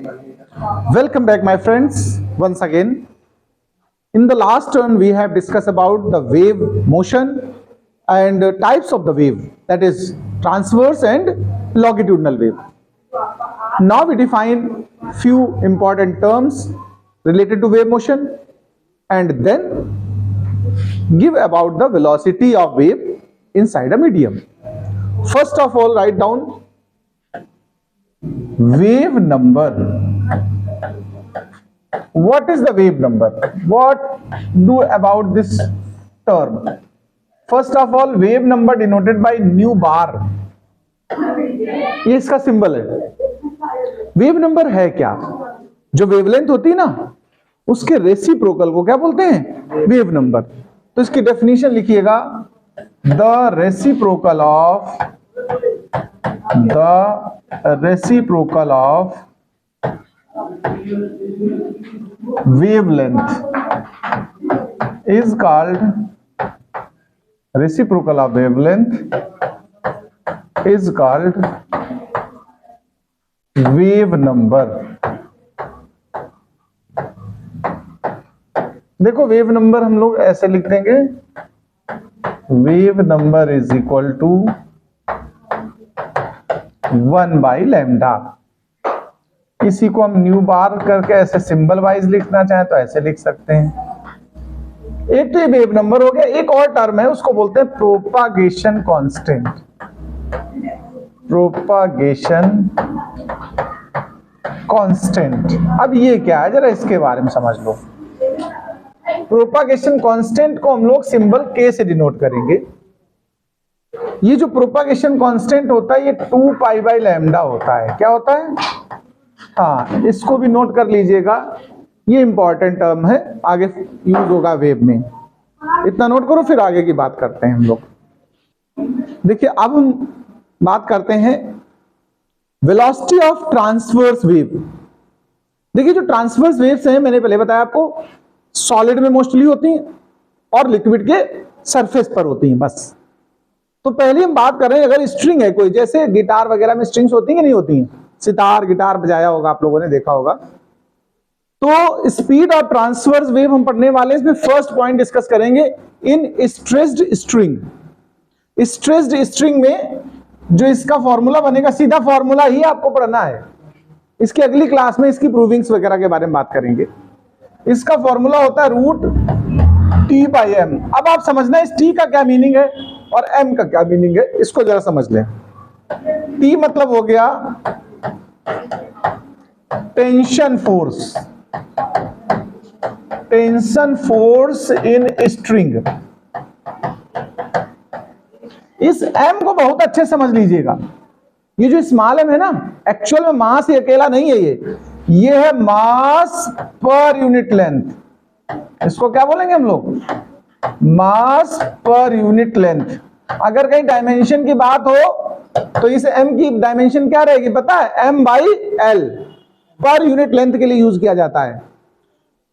Welcome back, my friends, once again. In the last turn, we have discussed about the wave motion and types of the wave, that is transverse and longitudinal wave. Now we define few important terms related to wave motion and then give about the velocity of wave inside a medium. First of all, write down wave number. What is the wave number? What do about this term? First of all, wave number denoted by nu bar. ये इसका symbol है. Wave number है क्या? जो wavelength होती है ना, उसके रेसिप्रोकल को क्या बोलते हैं? Wave number. तो इसकी डेफिनेशन लिखिएगा, the reciprocal of wavelength is called reciprocal of wavelength is called wave number. देखो वेव नंबर हम लोग ऐसे लिख देंगे, wave number is equal to 1/λ. इसी को हम न्यू बार करके ऐसे सिंबल वाइज लिखना चाहें तो ऐसे लिख सकते हैं. एक तो ये वेव नंबर हो गया. एक और टर्म है, उसको बोलते हैं प्रोपागेशन कांस्टेंट. Propagation constant. अब ये क्या है, जरा इसके बारे में समझ लो. प्रोपागेशन कांस्टेंट को हम लोग सिंबल के से डिनोट करेंगे. ये जो प्रोपागेशन कांस्टेंट होता है ये 2π/λ होता है. क्या होता है? हाँ, इसको भी नोट कर लीजिएगा, ये इंपॉर्टेंट टर्म है, आगे यूज होगा वेव में. इतना नोट करो, फिर आगे की बात करते हैं हम लोग. देखिए अब हम बात करते हैं वेलोसिटी ऑफ ट्रांसवर्स वेव. देखिए जो ट्रांसवर्स वेव्स हैं, मैंने पहले बताया आपको, सॉलिड में मोस्टली होती हैं और लिक्विड के सरफेस पर होती हैं बस. तो पहले हम बात कर रहे हैं, अगर स्ट्रिंग है कोई, जैसे गिटार वगैरह में स्ट्रिंग्स होती हैं कि नहीं होती हैं, सितार गिटार बजाया होगा आप लोगों ने, देखा होगा. तो स्पीड और ट्रांसवर्स वेव हम पढ़ने वाले. इसमें फर्स्ट पॉइंट डिस्कस करेंगे इन स्ट्रेस्ड स्ट्रिंग. स्ट्रेस्ड स्ट्रिंग में जो इसका फॉर्मूला बनेगा, सीधा फॉर्मूला ही आपको पढ़ना है. इसकी अगली क्लास में इसकी प्रूविंग्स वगैरह के बारे में बात करेंगे. इसका फॉर्मूला होता है √T/m. अब आप समझना इस T का क्या मीनिंग है और M का क्या मीनिंग है, इसको जरा समझ लें. T मतलब हो गया tension force. Tension force in string. इस M को बहुत अच्छे समझ लीजिएगा. ये जो स्मॉल m है ना, एक्चुअल में मास ही अकेला नहीं है, ये है मास पर यूनिट लेंथ. इसको क्या बोलेंगे हम लोग? मास पर यूनिट लेंथ. अगर कहीं डायमेंशन की बात हो तो इस m की डायमेंशन क्या रहेगी पता है? m/l. पर यूनिट लेंथ के लिए यूज किया जाता है.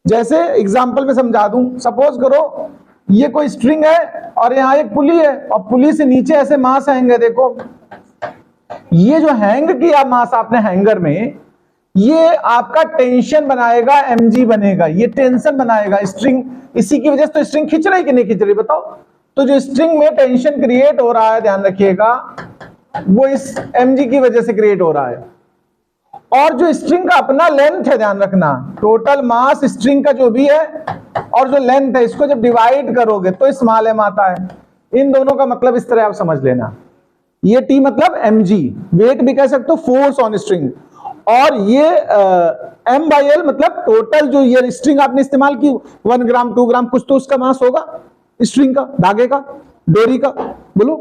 जैसे एग्जांपल में समझा दूं, सपोज करो ये कोई स्ट्रिंग है और यहाँ एक पुली है और पुली से नीचे ऐसे मास हैंगे. देखो ये जो हैंग किया मास आपने हैंगर में, ये आपका टेंशन बनाएगा, mg बनेगा, ये टेंशन बनाएगा स्ट्रिंग. इसी की वजह से तो स्ट्रिंग खिंच रही कि नहीं खिंच रही बताओ? तो जो स्ट्रिंग में टेंशन क्रिएट हो रहा है, ध्यान रखिएगा, वो इस mg की वजह से क्रिएट हो रहा है. और जो स्ट्रिंग का अपना लेंथ है, ध्यान रखना, टोटल मास स्ट्रिंग का जो भी है और जो लेंथ है, इसको जब डिवाइड करोगे तो स्मॉल m आता है. इन दोनों का मतलब इस तरह आप समझ लेना. ये T मतलब mg, वेट भी कह सकते हो, फोर्स ऑन स्ट्रिंग. और ये m/l मतलब टोटल जो ये स्ट्रिंग आपने इस्तेमाल की, 1 ग्राम 2 ग्राम कुछ तो उसका मास होगा, स्ट्रिंग का, धागे का, डोरी का, बोलो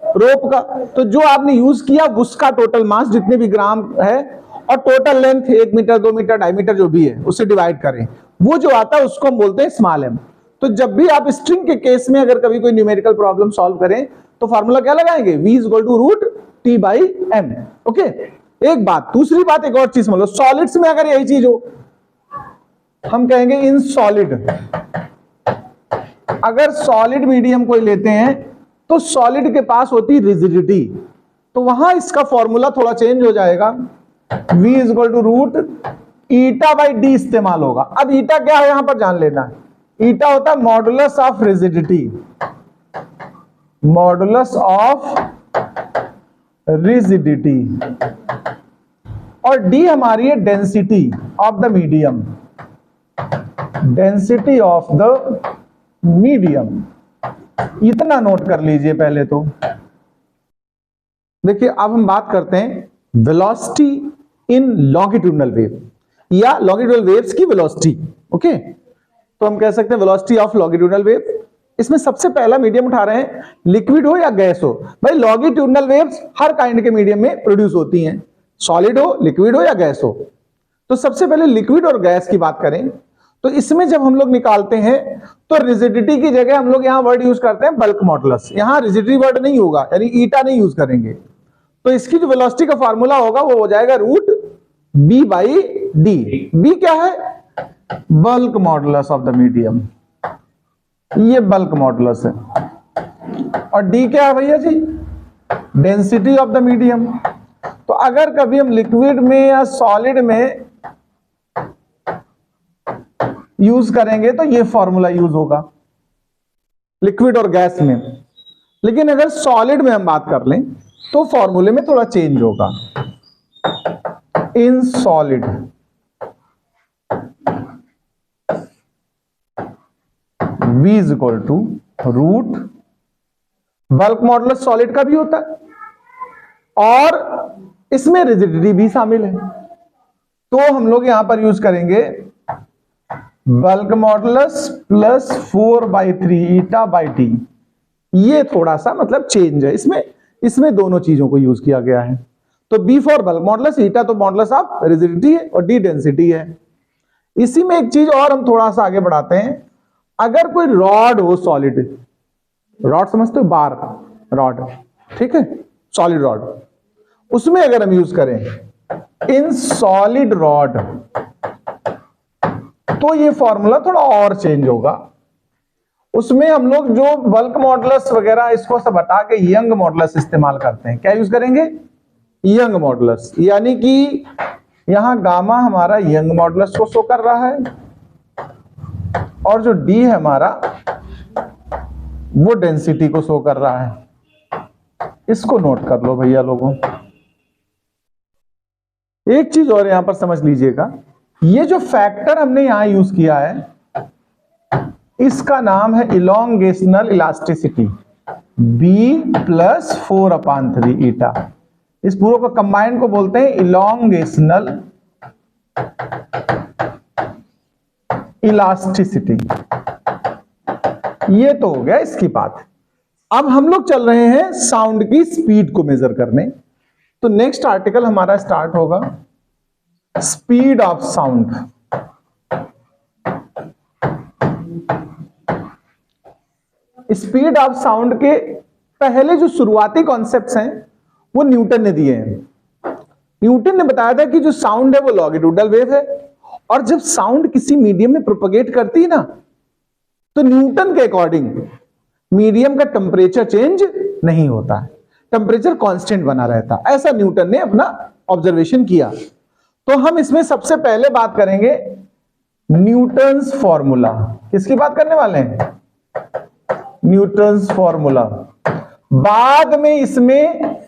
रोप का. तो जो आपने यूज किया उसका टोटल मास जितने भी ग्राम है और total length 1 metre 2 metre 2.5 metre जो भी है उससे डिवाइड करें, वो जो आता है उसको हम बोलते हैं स्मॉल m. तो जब भी आप स्ट्रिंग के केस में अगर कभी कोई न्यूमेरिकल प्रॉब्लम सॉल्व करें तो फॉर्मूला क्या लगाएंगे? V = √T/m. ओके, एक बात. दूसरी बात, एक और चीज समझ लो, सॉलिड्स में अगर यही चीज हो, हम कहेंगे इन सॉलिड. अगर सॉलिड मीडियम कोई लेते हैं तो सॉलिड के पास होती रिजिडिटी, तो वहां इसका फॉर्मूला थोड़ा चेंज हो जाएगा. v is equal to root eta by D इस्तेमाल होगा। अब ईटा क्या है यहां पर जान लेना है। ईटा होता है modulus of rigidity, modulus of rigidity, और डी हमारी है density of the medium, density of the medium. इतना नोट कर लीजिए पहले तो। देखिए अब हम बात करते हैं वेलोसिटी इन लॉन्गिट्यूडनल वेव या लॉन्गिट्यूडनल वेव्स की वेलोसिटी। ओके, तो हम कह सकते हैं वेलोसिटी ऑफ लॉन्गिट्यूडनल वेव। इसमें सबसे पहला मीडियम उठा रहे हैं, लिक्विड हो या गैस हो। भाई लॉन्गिट्यूडनल वेव्स हर काइंड के मीडियम में प्रोड्यूस होती हैं, सॉलिड हो, लिक्विड हो या गैस हो। तो सबसे पहले लिक्विड और गैस की बात करें तो इसमें जब हम लोग निकालते हैं तो रिजिडिटी की जगह हम लोग यहां वर्ड यूज करते हैं बल्क मॉडुलस। यहां रिजिडिटी वर्ड नहीं होगा, यानी ईटा नहीं यूज करेंगे। तो इसकी जो वेलोसिटी का फार्मूला होगा वो हो जाएगा root B by D. B क्या है? Bulk modulus of the medium, ये बल्क मॉडुलस है। और डी क्या है भैया जी? Density of the medium. तो अगर कभी हम लिक्विड में या सॉलिड में यूज करेंगे तो ये फॉर्मूला यूज होगा लिक्विड और गैस में। लेकिन अगर सॉलिड में हम बात कर लें तो फॉर्मूले में थोड़ा चेंज होगा। In solid V is equal to root bulk modulus solid का भी होता है और इसमें रिजिडिटी भी शामिल है। तो हम लोग यहां पर यूज करेंगे bulk modulus plus 4/3 eta by T. ये थोड़ा सा मतलब चेंज है इसमें दोनों चीजों को यूज किया गया है। तो बी फॉर बल्क मॉडुलस, ईटा तो मॉडुलस ऑफ रिजिडिटी है और डी डेंसिटी है। इसी में एक चीज और हम थोड़ा सा आगे बढ़ाते हैं। अगर कोई रॉड हो सॉलिड, रॉड समझते हो, बार रॉड, ठीक है, सॉलिड रॉड, उसमें अगर हम यूज करें इन सॉलिड रॉड तो ये फॉर्मूला थोड़ा और चेंज होगा। उसमें हम लोग जो बल्क मॉडुलस वगैरह इसको सब हटा के यंग मॉडुलस इस्तेमाल करते हैं। क्या यूज करेंगे? यंग मॉडुलस, यानी कि यहां गामा हमारा यंग मॉडुलस को शो कर रहा है और जो डी है हमारा वो डेंसिटी को शो कर रहा है। इसको नोट कर लो भैया लोगों। एक चीज और यहां पर समझ लीजिएगा, ये जो फैक्टर हमने यहां यूज किया है इसका नाम है इलोंगेशनल इलास्टिसिटी, b प्लस 4/3 ईटा। इस पूरे को कंबाइंड को बोलते हैं इलोंगेशनल इलास्टिसिटी। ये तो हो गया इसकी बात। अब हम लोग चल रहे हैं साउंड की स्पीड को मेजर करने। तो नेक्स्ट आर्टिकल हमारा स्टार्ट होगा speed of sound. Speed of sound के पहले जो शुरुआती कॉन्सेप्ट्स हैं वो न्यूटन ने दिए हैं। न्यूटन ने बताया था कि जो साउंड है वो लॉन्गिट्यूडनल वेव है और जब साउंड किसी मीडियम में प्रोपगेट करती है ना तो न्यूटन के अकॉर्डिंग मीडियम का टेम्परेचर चेंज नहीं होता है, टेम्परेचर कांस्टेंट बना रहता है। ऐसा न्यूटन ने अपना ऑब्जर्वेशन किया। तो हम इसमें सबसे पहले बात करेंगे न्यूटन्स फॉर्मूला। किसकी बात करने वाले हैं? Newton's formula. बाद में इसमें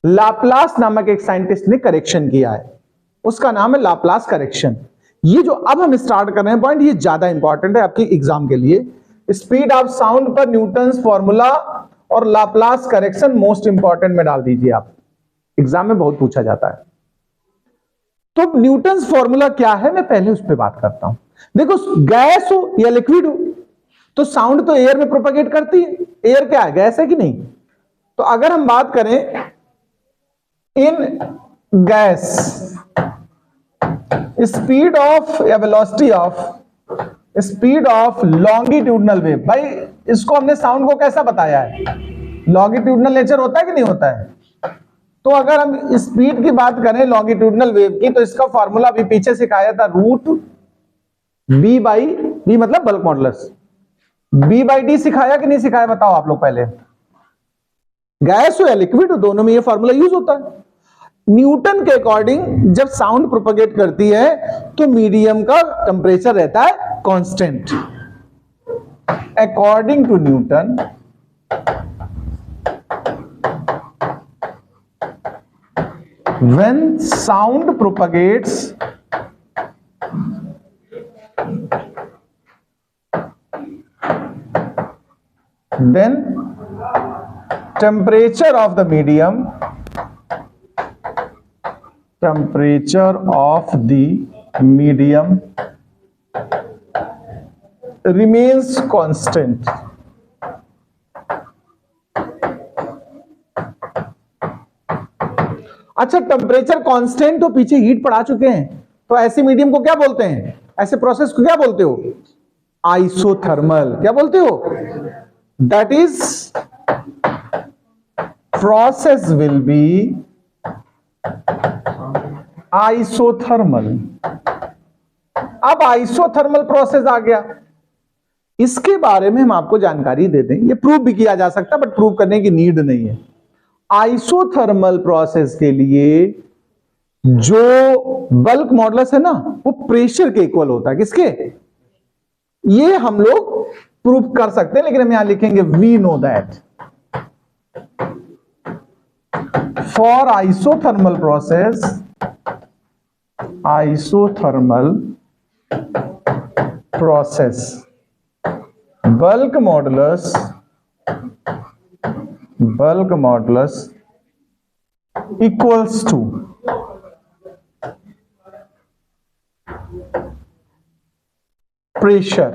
लाप्लास नामक एक साइंटिस्ट ने करेक्शन किया है, उसका नाम है लाप्लास करेक्शन। ये जो अब हम स्टार्ट कर रहे हैं पॉइंट, ये ज्यादा इंपॉर्टेंट है आपके एग्जाम के लिए। स्पीड ऑफ साउंड पर न्यूटन्स फॉर्मूला और लाप्लास करेक्शन मोस्ट इंपॉर्टेंट में डाल दीजिए आप, एग्जाम में बहुत पूछा जाता है। तो न्यूटन्स फॉर्मूला क्या है मैं पहले उस पर बात करता हूं। देखो गैस हो या लिक्विड हो तो साउंड तो एयर में प्रोपगेट करती है। एयर क्या है? गैस है कि नहीं? तो अगर हम बात करें इन गैस स्पीड ऑफ या velocity of speed of longitudinal wave, भाई इसको हमने साउंड को कैसा बताया है? लॉन्गिट्यूडनल नेचर होता है कि नहीं होता है? तो अगर हम स्पीड की बात करें लॉन्गिट्यूडनल वेव की तो इसका फॉर्मूला अभी पीछे सिखाया था, रूट बी बाई बी मतलब bulk modulus, B by D सिखाया कि नहीं सिखाया बताओ आप लोग पहले? गैस हो या लिक्विड हो दोनों में ये फॉर्मूला यूज होता है। न्यूटन के अकॉर्डिंग जब साउंड प्रोपगेट करती है तो मीडियम का टेम्परेचर रहता है constant. According to Newton when sound propagates then temperature of the medium remains constant। अच्छा, टेम्परेचर कांस्टेंट तो पीछे हीट पढ़ा चुके हैं, तो ऐसे मीडियम को क्या बोलते हैं, ऐसे प्रोसेस को क्या बोलते हो, आइसोथर्मल। क्या बोलते हो, that is process will be isothermal. अब आइसोथर्मल प्रोसेस आ गया, इसके बारे में हम आपको जानकारी दे दें। ये प्रूव भी किया जा सकता है बट प्रूव करने की नीड नहीं है। आइसोथर्मल प्रोसेस के लिए जो बल्क मॉडुलस है ना, वो प्रेशर के इक्वल होता है। किसके, ये हम लोग प्रूव कर सकते हैं, लेकिन हम यहां लिखेंगे we know that for isothermal process bulk modulus equals to pressure.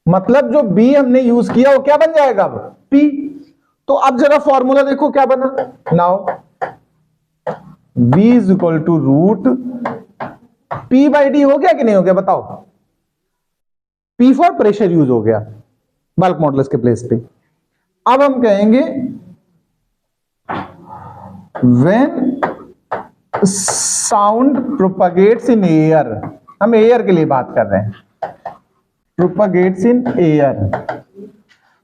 मतलब जो बी हमने यूज किया वो क्या बन जाएगा, अब पी। तो अब जरा फॉर्मूला देखो क्या बना। Now V is equal to root P by D हो गया कि नहीं हो गया, बताओ। P फॉर प्रेशर यूज हो गया बल्क मॉडुलस के प्लेस पे। अब हम कहेंगे when sound propagates in air, हम एयर के लिए बात कर रहे हैं, प्रोपगेट्स इन एयर,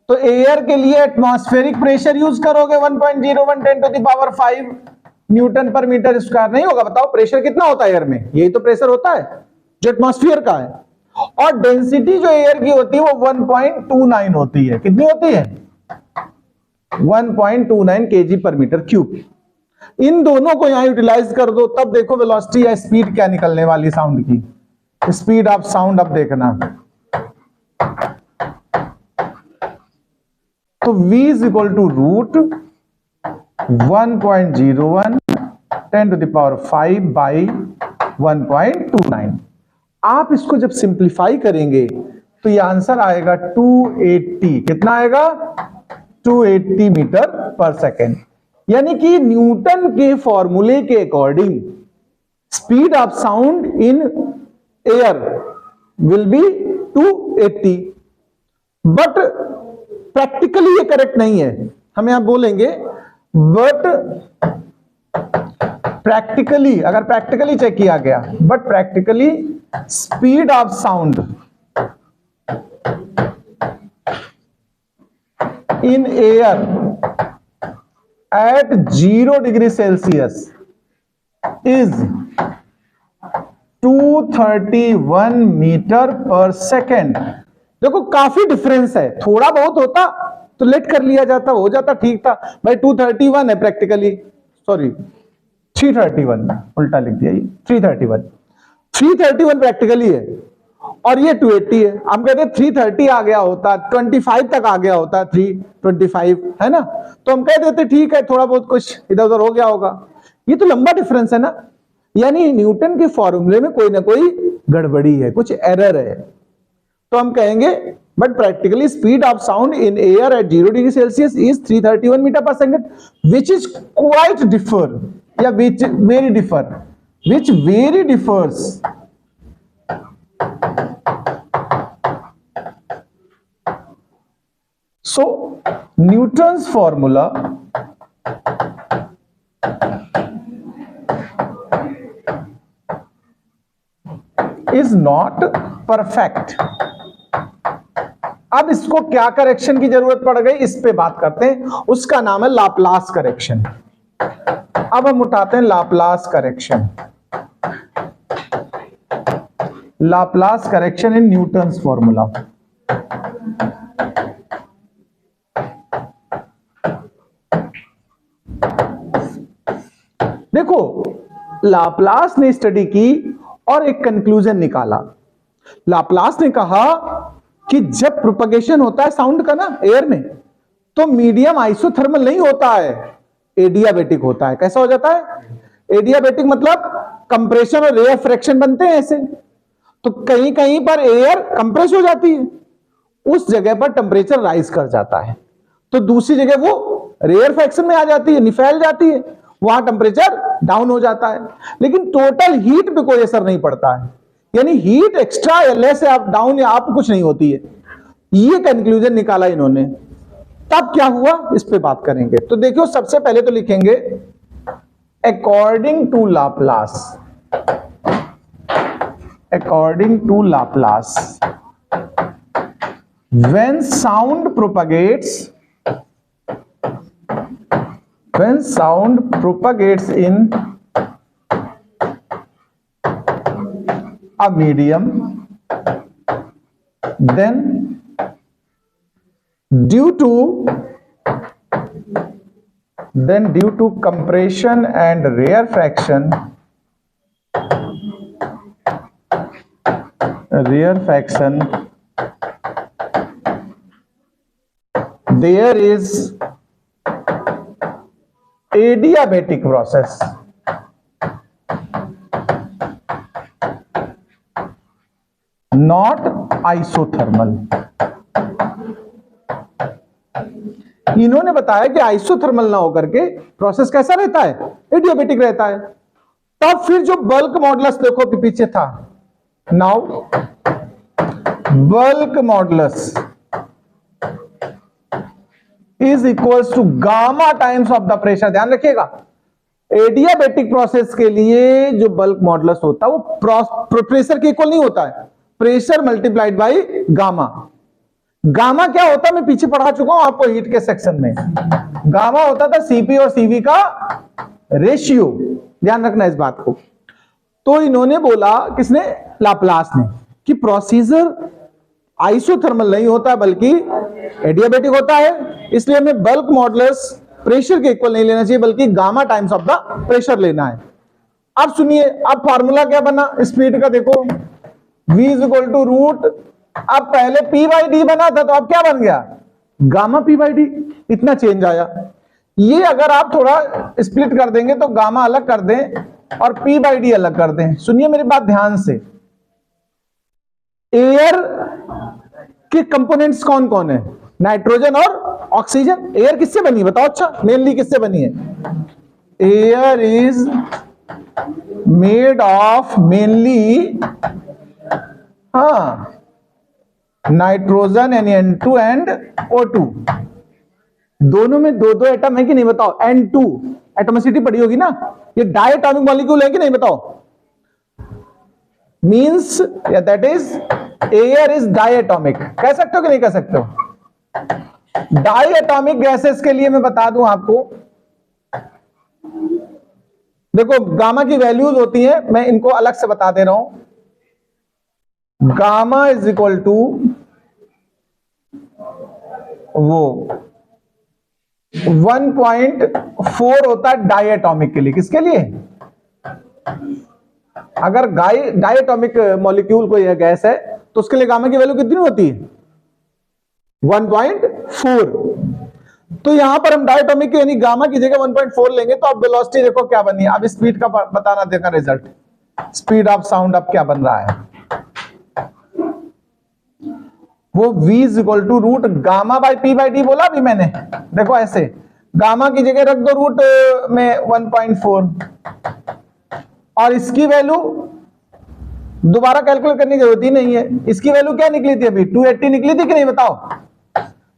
तो एयर के लिए एटमॉस्फेरिक प्रेशर यूज करोगे 1.01 10 टू द पावर 5 न्यूटन पर मीटर स्क्वायर। नहीं होगा, बताओ प्रेशर कितना होता है एयर में, यही तो प्रेशर होता है जो एटमॉस्फेयर का है। और डेंसिटी जो एयर की होती है वो 1.29 होती है। कितनी होती है, 1.29 kg पर मीटर क्यूब। इन दोनों को यहां यूटिलाइज कर दो, तब देखो वेलोसिटी या स्पीड क्या निकलने वाली साउंड की। स्पीड ऑफ साउंड अब देखना, तो v is equal to root 1.01 10 to the power 5 by 1.29। आप इसको जब सिंप्लीफाई करेंगे तो ये आंसर आएगा 280। कितना आएगा, 280 मीटर पर सेकेंड। यानी कि न्यूटन के फॉर्मूले के according speed of sound in air will be 280। But practically ये करेक्ट नहीं है, हम यहां बोलेंगे बट प्रैक्टिकली, अगर प्रैक्टिकली चेक किया गया, but practically speed of sound in air at 0 degree Celsius is 231 metre पर सेकेंड। देखो काफी डिफरेंस है, थोड़ा बहुत होता तो लेट कर लिया जाता, हो जाता, ठीक था भाई। 231 है प्रैक्टिकली, सॉरी 331, उल्टा लिख दिया, ये 331 प्रैक्टिकली है और ये 280 है। हम कहते हैं 330 आ गया होता, 25 तक आ गया होता, 325 है ना, तो हम कह देते ठीक है, थोड़ा बहुत कुछ इधर उधर हो गया होगा। ये तो लंबा डिफरेंस है ना, यानी न्यूटन के फॉर्मूले में कोई ना कोई गड़बड़ी है, कुछ एरर है। तो हम कहेंगे but practically speed of sound in air at 0 degree Celsius is 331 metre पर second, which is quite differ, या which very differs so Newton's formula is not perfect। अब इसको क्या करेक्शन की जरूरत पड़ गई, इस पे बात करते हैं, उसका नाम है लाप्लास करेक्शन। अब हम उठाते हैं Laplace correction. Laplace correction in Newton's formula. देखो, लाप्लास ने स्टडी की और एक कंक्लूजन निकाला। लाप्लास ने कहा कि जब प्रोपगेशन होता है साउंड का ना एयर में, तो मीडियम आइसोथर्मल नहीं होता है, एडियाबेटिक होता है। कैसा हो जाता है? एडियाबेटिक मतलब कंप्रेशन और रेयर फ्रैक्शन बनते हैं ऐसे। तो कहीं कहीं पर एयर कंप्रेस हो जाती है, उस जगह पर टेम्परेचर राइज कर जाता है, तो दूसरी जगह वो रेयर फ्रैक्शन में आ जाती है, फैल जाती है, वहां टेम्परेचर डाउन हो जाता है। लेकिन टोटल हीट पे कोई असर नहीं पड़ता है, यानी हीट एक्स्ट्रा या लेस या डाउन या अप कुछ नहीं होती है। ये कंक्लूजन निकाला इन्होंने। तब क्या हुआ इस पे बात करेंगे। तो देखियो, सबसे पहले तो लिखेंगे according to Laplace. According to Laplace, when sound propagates in a medium, then due to compression and rarefaction, there is adiabatic process, not isothermal। इन्होंने बताया कि आइसोथर्मल ना होकर के प्रोसेस कैसा रहता है? एडियाबेटिक रहता है। तब फिर जो बल्क मॉडुलस देखो कि पीछे था, now bulk modulus is equals to gamma times of the pressure. ध्यान रखिएगा, एडियाबेटिक प्रोसेस के लिए जो बल्क मॉडुलस होता है वो प्रेशर के इक्वल नहीं होता है, pressure multiplied by gamma. Gamma क्या होता है मैं पीछे पढ़ा चुका हूं आपको हीट के सेक्शन में। गामा होता था सीपी और सीवी का रेशियो, ध्यान रखना इस बात को। तो इन्होंने बोला, किसने? लाप्लास ने, कि प्रोसीजर आइसोथर्मल नहीं होता है बल्कि एडियाबेटिक होता है, इसलिए हमें बल्क मॉडुलस प्रेशर के इक्वल नहीं लेना चाहिए बल्कि gamma times of the pressure लेना है। अब सुनिए, अब फार्मूला क्या बना स्पीड का? देखो, v is equal to root, अब पहले p बाई डी बना था, तो अब क्या बन गया? Gamma p by D. इतना चेंज आया। ये अगर आप थोड़ा स्प्लिट कर देंगे तो गामा अलग कर दें और p बाई डी अलग कर दें। सुनिए मेरी बात ध्यान से, एयर के कंपोनेंट्स कौन कौन है? नाइट्रोजन और ऑक्सीजन। एयर किससे बनी है बताओ? अच्छा, मेनली किससे बनी है? Air is made of mainly, हाँ, नाइट्रोजन यानी N2 एंड O2। दोनों में दो दो एटम है कि नहीं बताओ? N2 एटॉमिसिटी पड़ी होगी ना। ये डायटॉमिक मॉलिक्यूल है कि नहीं बताओ? Means that is air is diatomic. कह सकते हो कि नहीं कह सकते हो? डायटॉमिक गैसेस के लिए मैं बता दूं आपको, देखो गामा की वैल्यूज होती हैं, मैं इनको अलग से बता दे रहा हूं। गामा इज इक्वल टू वो 1.4 होता है डायटॉमिक के लिए। किसके लिए? अगर डायटॉमिक मॉलिक्यूल कोई है, गैस है, तो उसके लिए गामा की वैल्यू कितनी होती है? 1.4। तो यहां पर हम डायटॉमिक यानी गामा की जगह 1.4 लेंगे, तो अब वेलोसिटी देखो क्या बनी। अब स्पीड का बताना देखा रिजल्ट, स्पीड ऑफ साउंड अब क्या बन रहा है? वो v is equal to root gamma by p by D बोला अभी मैंने। देखो ऐसे, गामा की जगह रख दो रूट में 1.4 और इसकी वैल्यू दोबारा कैलकुलेट करने की जरूरत ही नहीं है। इसकी वैल्यू क्या निकली थी अभी? 280 निकली थी कि नहीं बताओ?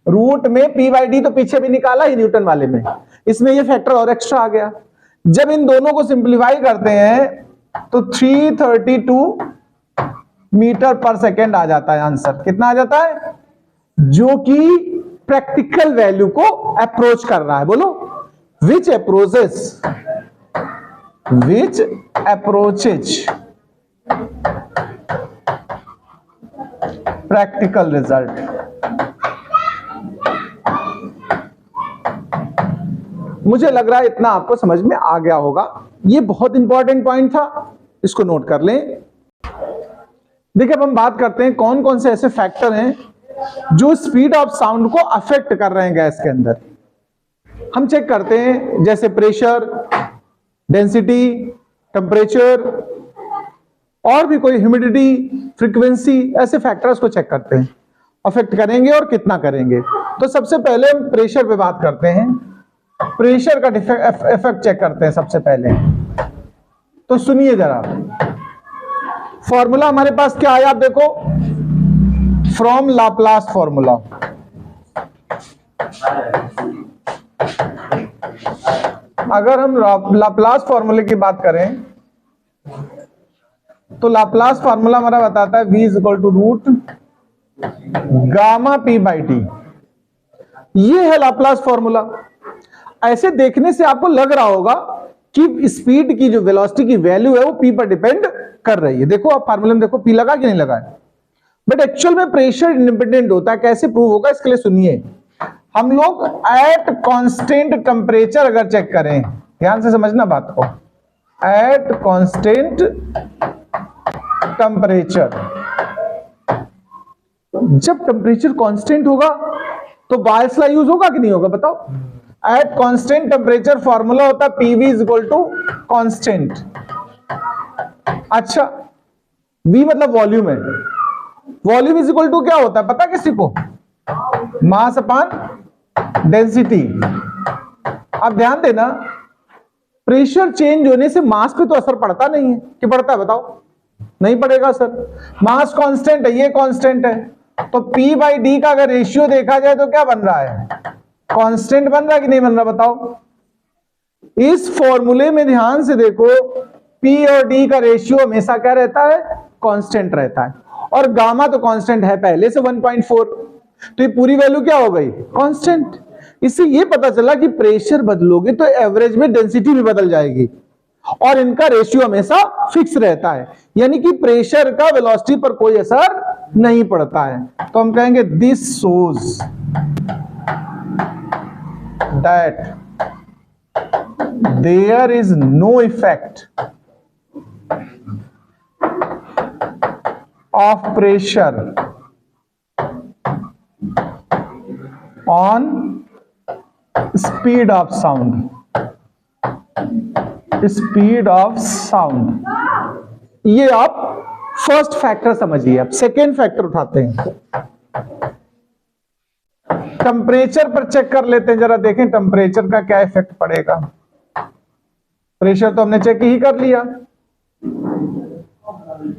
रूट में p बाई डी तो पीछे भी निकाला ही न्यूटन वाले में, इसमें ये फैक्टर और एक्स्ट्रा आ गया। जब इन दोनों को सिंप्लीफाई करते हैं तो 332 मीटर पर सेकेंड आ जाता है आंसर। कितना आ जाता है? जो कि प्रैक्टिकल वैल्यू को अप्रोच कर रहा है। बोलो, विच approaches which approaches practical result। मुझे लग रहा है इतना आपको समझ में आ गया होगा। ये बहुत इंपॉर्टेंट पॉइंट था, इसको नोट कर लें। देखिए अब हम बात करते हैं कौन कौन से ऐसे फैक्टर हैं जो स्पीड ऑफ साउंड को अफेक्ट कर रहे हैं गैस के अंदर। हम चेक करते हैं जैसे प्रेशर, डेंसिटी, टेम्परेचर और भी कोई ह्यूमिडिटी, फ्रीक्वेंसी, ऐसे फैक्टर्स को चेक करते हैं, अफेक्ट करेंगे और कितना करेंगे। तो सबसे पहले हम प्रेशर पे बात करते हैं, प्रेशर का इफेक्ट चेक करते हैं सबसे पहले। तो सुनिए जरा, फॉर्मूला हमारे पास क्या है आप देखो, फ्रॉम लाप्लास फॉर्मूला। अगर हम लाप्लास फॉर्मूले की बात करें तो लाप्लास फॉर्मूला हमारा बताता है v is equal to root gamma p by T. ये है लाप्लास फॉर्मूला। ऐसे देखने से आपको लग रहा होगा कि स्पीड की जो वेलोसिटी की वैल्यू है वो p पर डिपेंड कर रही है। देखो आप फार्मूले में देखो p लगा कि नहीं लगा है, बट एक्चुअल में प्रेशर इंडिपेंडेंट होता है। कैसे प्रूव होगा इसके लिए सुनिए। हम लोग एट कांस्टेंट टेम्परेचर अगर चेक करें, ध्यान से समझना बात को, एट कांस्टेंट टेम्परेचर, जब टेम्परेचर कांस्टेंट होगा तो बायस लॉ यूज होगा कि नहीं होगा बताओ। एट कांस्टेंट टेम्परेचर फॉर्मूला होता है PV is equal to constant. अच्छा, V मतलब वॉल्यूम है, वॉल्यूम इज इक्वल टू क्या होता है पता किसी को, मास अपॉन डेंसिटी। आप ध्यान देना, प्रेशर चेंज होने से मास पे तो असर पड़ता नहीं है, कि पड़ता है बताओ, नहीं पड़ेगा सर। मास कांस्टेंट है, ये कांस्टेंट है, तो P बाई डी का अगर रेशियो देखा जाए तो क्या बन रहा है, कांस्टेंट बन रहा है कि नहीं बन रहा बताओ। इस फॉर्मूले में ध्यान से देखो, P और D का रेशियो हमेशा क्या रहता है, कांस्टेंट रहता है, और गामा तो कांस्टेंट है पहले से 1.4, तो ये पूरी वैल्यू क्या हो गई, कांस्टेंट। इससे ये पता चला कि प्रेशर बदलोगे तो एवरेज में डेंसिटी भी बदल जाएगी और इनका रेशियो हमेशा फिक्स रहता है, यानी कि प्रेशर का वेलोसिटी पर कोई असर नहीं पड़ता है। तो हम कहेंगे this shows that there is no effect of pressure on speed of sound, speed of sound. ये आप फर्स्ट फैक्टर समझिए। अब सेकेंड फैक्टर उठाते हैं, टेम्परेचर पर चेक कर लेते हैं, जरा देखें टेम्परेचर का क्या इफेक्ट पड़ेगा। प्रेशर तो हमने चेक ही कर लिया,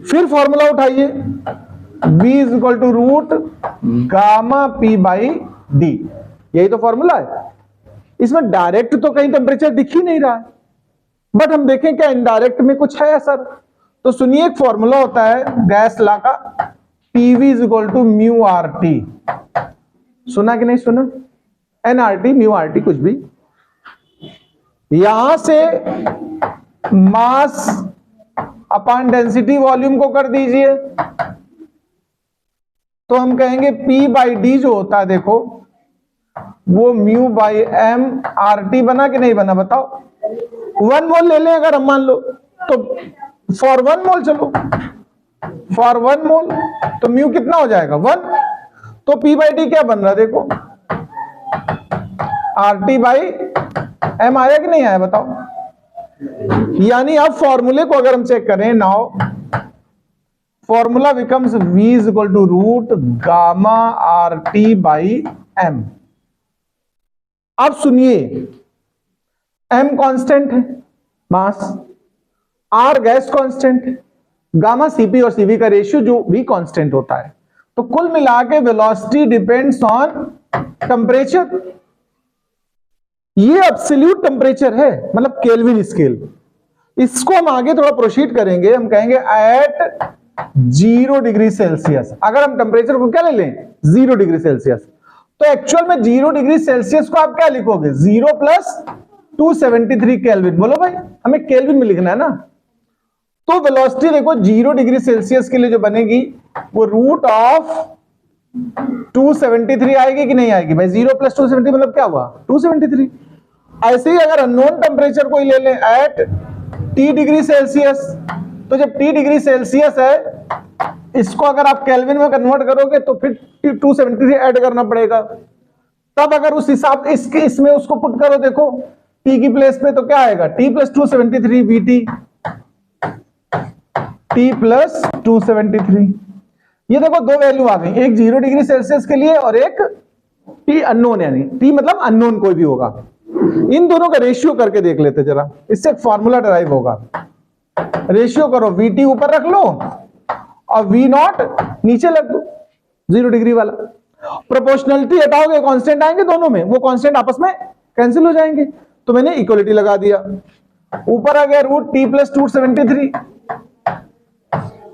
फिर फॉर्मूला उठाइए, V is equal to root gamma P by D, यही तो फॉर्मूला है। इसमें डायरेक्ट तो कहीं टेम्परेचर दिख ही नहीं रहा है, बट हम देखें क्या इनडायरेक्ट में कुछ है असर। तो सुनिए, एक फॉर्मूला होता है गैस लॉ का, PV is equal to mu R T. सुना कि नहीं सुना, NRT म्यू आर टी कुछ भी। यहां से मास अपॉन डेंसिटी वॉल्यूम को कर दीजिए, तो हम कहेंगे P बाई डी जो होता है देखो वो mu by M R T बना कि नहीं बना बताओ। 1 मोल ले लें अगर हम मान लो, तो फॉर 1 मोल, चलो फॉर 1 मोल तो म्यू कितना हो जाएगा 1, तो P बाई डी क्या बन रहा है देखो, आर टी बाई एम आया कि नहीं आया बताओ। यानी अब फॉर्मूले को अगर हम चेक करें, now formula becomes V is equal to root gamma R T by M. अब सुनिए, M कांस्टेंट है मास, R गैस कांस्टेंट है, गामा Cp और Cv का रेशियो जो भी कांस्टेंट होता है, तो कुल मिला के वेलोसिटी डिपेंड्स ऑन टेम्परेचर। ये एब्सोल्यूट टेम्परेचर है, मतलब केल्विन स्केल। इसको हम आगे थोड़ा प्रोसीड करेंगे, हम कहेंगे एट 0 डिग्री सेल्सियस। अगर हम टेम्परेचर को क्या ले लें 0 डिग्री सेल्सियस, तो एक्चुअल में 0 डिग्री सेल्सियस को आप क्या लिखोगे, 0 प्लस 273 केल्विन। बोलो भाई, हमें केल्विन में लिखना है ना। तो वेलोसिटी देखो 0 डिग्री सेल्सियस के लिए जो बनेगी वो रूट ऑफ 273 आएगी कि नहीं आएगी भाई? 0 + 273 मतलब क्या हुआ? 273। ऐसे ही अगर अननोन टेम्परेचर कोई ले लें एट T डिग्री सेल्सियस, तो जब T डिग्री सेल्सियस है, इसको अगर आप केल्विन में कन्वर्ट करोगे तो फिर 273 ऐड करना पड़ेगा। तब अगर उस हिसाब इसमें उसको पुट करो, देखो T की प्लेस पे, तो क्या आएगा? T + 273 VT, T + 273। ये देखो दो वैल्यू आ गई, एक 0 डिग्री सेल्सियस के लिए और एक T अननोन, यानी T मतलब अननोन कोई भी होगा। इन दोनों का रेशियो करके देख लेते जरा, इससे एक फॉर्मूला डिराइव होगा। रेशियो करो, VT ऊपर रख लो और V0 नीचे रख दो, 0 डिग्री वाला। प्रोपोर्शनलिटी हटाओगे, कांस्टेंट आएंगे दोनों में, वो कांस्टेंट आपस में कैंसिल हो जाएंगे। तो मैंने इक्वलिटी लगा दिया। ऊपर आ गया रूट T + 273,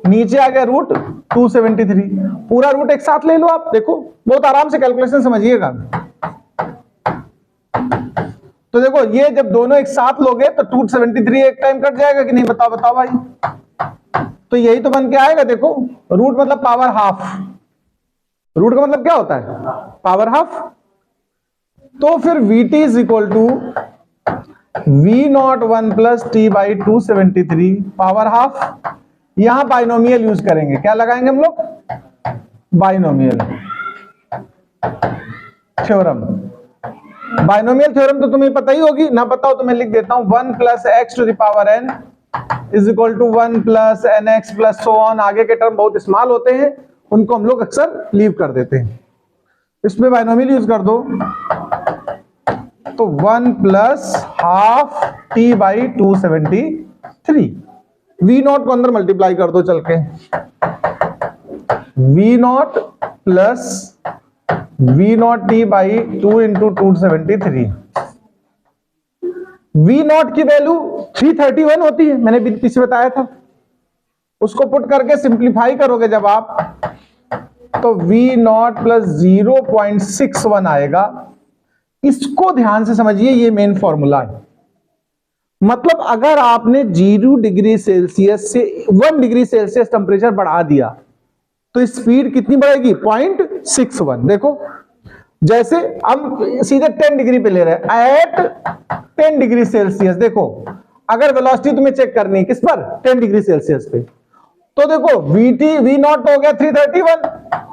नीचे आ गया रूट 273। पूरा रूट एक साथ ले लो आप, देखो बहुत आराम से कैलकुलेशन समझिएगा। तो देखो ये जब दोनों एक साथ लोगे तो 273 एक टाइम कट जाएगा कि नहीं? बताओ बताओ भाई। तो यही तो बन के आएगा। देखो रूट मतलब पावर हाफ, रूट का मतलब क्या होता है? Power half. तो फिर VT = V0 1 + T/273 power half. यहां बाइनोमियल यूज करेंगे, क्या लगाएंगे हम लोग? Binomial theorem. बाइनोमियल थ्योरम तो तुम्हें पता ही होगी, ना पता हो तो मैं लिख देता हूं। 1 + x⁴n = 1 + nx + so on। आगे के टर्म बहुत इस्तेमाल होते हैं, उनको हम लोग अक्सर लीव कर देते हैं। इसमें बाइनोमियल यूज कर दो तो 1 + ½ T/273। V0 को अंदर मल्टीप्लाई कर दो चल के, V0 + V0 T/2 × 273। V0 की वैल्यू 331 होती है, मैंने पीछे बताया था। उसको पुट करके सिंप्लीफाई करोगे जब आप, तो V0 + 0.61 आएगा। इसको ध्यान से समझिए, ये मेन फॉर्मूला है। मतलब अगर आपने 0 डिग्री सेल्सियस से 1 डिग्री सेल्सियस टेम्परेचर बढ़ा दिया तो स्पीड कितनी बढ़ेगी? 0.61। देखो जैसे हम सीधे 10 डिग्री पे ले रहे हैं, एट 10 डिग्री सेल्सियस। देखो अगर वेलोसिटी तुम्हें चेक करनी है किस पर? 10 डिग्री सेल्सियस पे। तो देखो V0 हो गया 331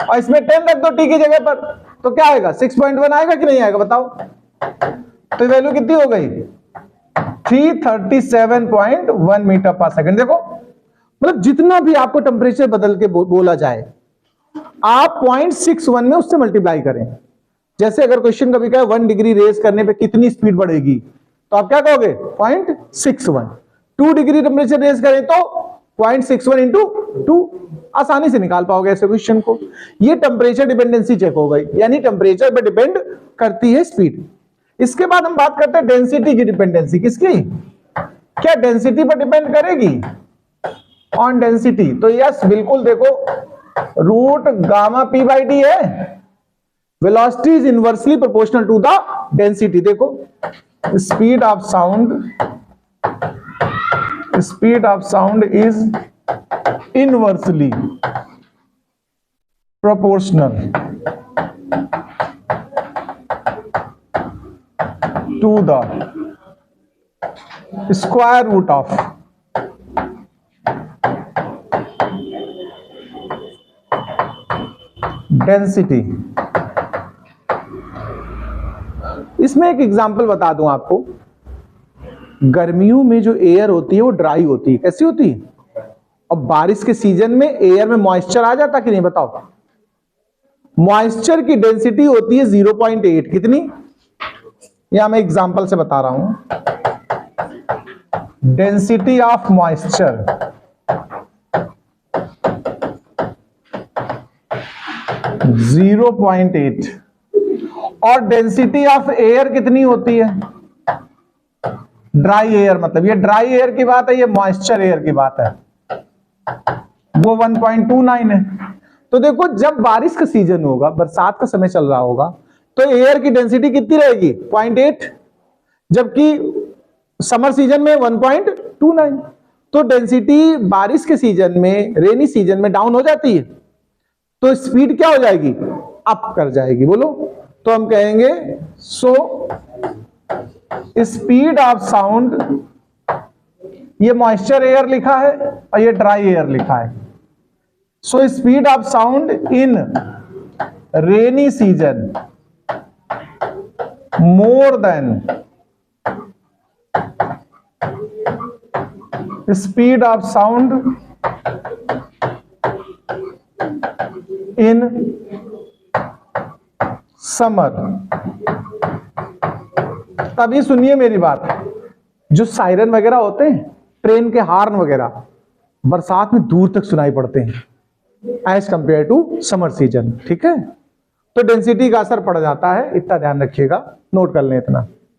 और इसमें 10 रख दो T की जगह पर, तो क्या आएगा? 6.1 आएगा कि नहीं आएगा? बताओ। तो वैल्यू कितनी हो गई? 337.1 मीटर/सेकंड। देखो मतलब जितना भी आपको टेम्परेचर बदल के बोला जाए, आप 0.61 में उससे मल्टीप्लाई करें। जैसे अगर क्वेश्चन कभी कहे 1 डिग्री रेज करने पे कितनी स्पीड बढ़ेगी, तो आप क्या कहोगे? 0.61। 2 डिग्री टेम्परेचर रेज करें तो 0.61 × 2, आसानी से निकाल पाओगे ऐसे क्वेश्चन को। ये टेम्परेचर डिपेंडेंसी चेक हो गई, यानी टेम्परेचर पे डिपेंड करती है स्पीड। इसके बाद हम बात करते हैं डेंसिटी की डिपेंडेंसी। किसकी? क्या डेंसिटी पर डिपेंड करेगी? On density. तो यस बिल्कुल, देखो रूट गामा P/d है। Velocity is inversely proportional to the density. देखो speed of sound is inversely proportional to the square root of density. इसमें एक एग्जांपल बता दूं आपको। गर्मियों में जो एयर होती है वो ड्राई होती है। कैसी होती है? और बारिश के सीजन में एयर में मॉइस्चर आ जाता कि नहीं? बताओ। मॉइस्चर की डेंसिटी होती है 0.8। कितनी? या मैं एग्जांपल से बता रहा हूं। डेंसिटी ऑफ मॉइस्चर 0.8 और डेंसिटी ऑफ एयर कितनी होती है? ड्राई एयर, मतलब ये ड्राई एयर की बात है, ये मॉइस्चर एयर की बात है, वो 1.29 है। तो देखो जब बारिश का सीजन होगा, बरसात का समय चल रहा होगा, तो एयर की डेंसिटी कितनी रहेगी? 0.8। जबकि समर सीजन में 1.29। तो डेंसिटी बारिश के सीजन में, रेनी सीजन में डाउन हो जाती है, तो स्पीड क्या हो जाएगी, अप कर जाएगी। बोलो, तो हम कहेंगे सो स्पीड ऑफ साउंड, ये मॉइस्चर एयर लिखा है और ये ड्राई एयर लिखा है। So speed of sound in rainy season more than speed of sound in summer. तभी सुनिए मेरी बात, जो सायरन वगैरह होते हैं, ट्रेन के हॉर्न वगैरह बरसात में दूर तक सुनाई पड़ते हैं as compare to summer season. ठीक है, तो डेंसिटी का असर पड़ जाता है, इतना ध्यान रखिएगा, नोट कर लें इतना।